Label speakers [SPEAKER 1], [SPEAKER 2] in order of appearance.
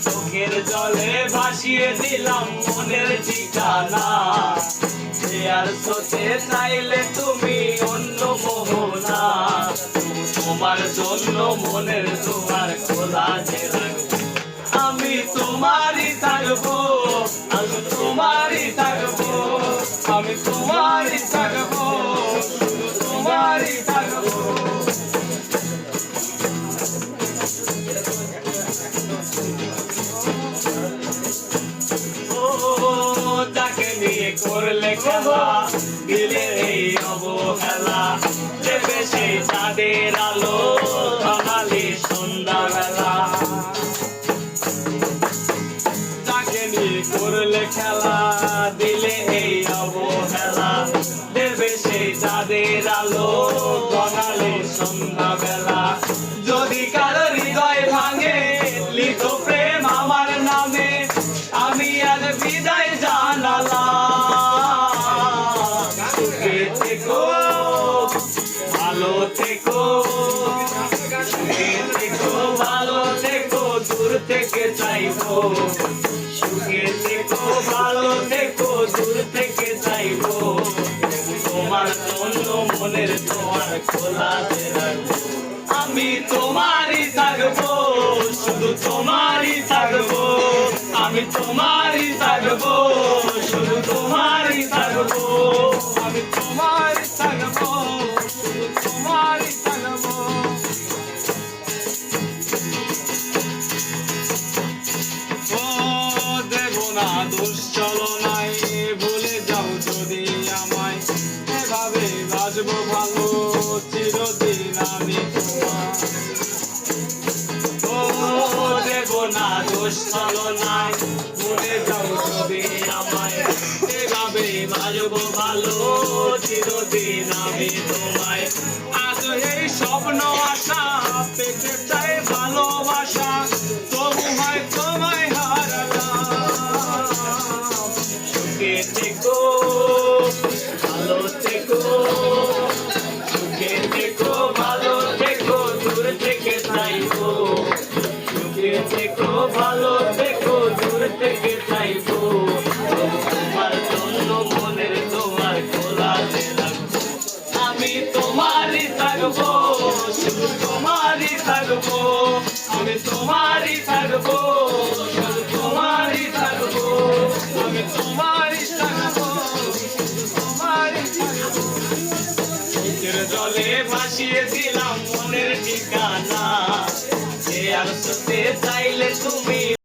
[SPEAKER 1] চোখের জলে ভাসিয়ে দিলাম মনের ঠিকানা। আর সোতে চাইলে তুমি অন্য মোহনা, তোমার জন্য মনের দুয়ার খোলা যে রাখবো। আমি তোমারই থাকবো, আমি তোমারই থাকবো, আমি তোমারই থাকবো, শুধু তোমারই থাকবো। তাকে নিয়ে করলে খেলা, দিলে এই অবহেলা, দেবে সেই চাঁদের আলো বাঙালি সন্ধ্যা বেলা। তাকে নিয়ে করলে খেলা, দিলে এই অবহেলা, দেবে সেই চাঁদের আলো বাঙালি সন্ধ্যা বেলা। যদি কারো হৃদয় ভাঙে লিখো প্রেম আমার নামে, আমি আজ বিদায় জানালাম। সুখে থেকো, ভালো থেকো, সুখে থেকো, ভালো থেকো, দূর থেকে চাইবো। সুখে থেকো, ভালো থেকো, দূর থেকে চাইবো। তোমার জন্য মনের দুয়ার খোলা রাখবো। আমি তোমারই থাকবো, শুধু তোমারই থাকবো, আমি তোমারই থাকবো, শুধু তোমারই থাকবো, আমি তোমারই থাকবো, শুধু তোমারই থাকবো। ও দেব না দোষ চলনায়, ভুলে যাও যদি আমায়, এভাবে বাজবো ভালো চিরদিন আমি তোমার। ও দেব না দোষ চলনায়, ভুলে যাও যদি আমায়, এভাবে বাজবো ভালো চিরদিন আমি তোমায়। আজ এই স্বপ্ন আশা পেতে চাই ভালোবাসা, তবু হয় তোমায় হারালাম। সুখে থেকো, ভালো থেকো, সুখে থেকো, ভালো থেকো, দূর থেকে চাইবো। সুখে থেকো, ভালো থেকো, দূর থেকে চাইবো। তোমার জন্য মনের দুয়ার খোলা রাখবো। আমি তোমারই থাকবো, শুধু তোমারই থাকবো, আমি তোমারই থাকবো, শুধু তোমারই থাকবো, আমি তোমারই থাকবো, শুধু তোমারই থাকবো। চোখের জলে ভাসিয়ে দিলাম মনের ঠিকানা, আর চাইলে তুমি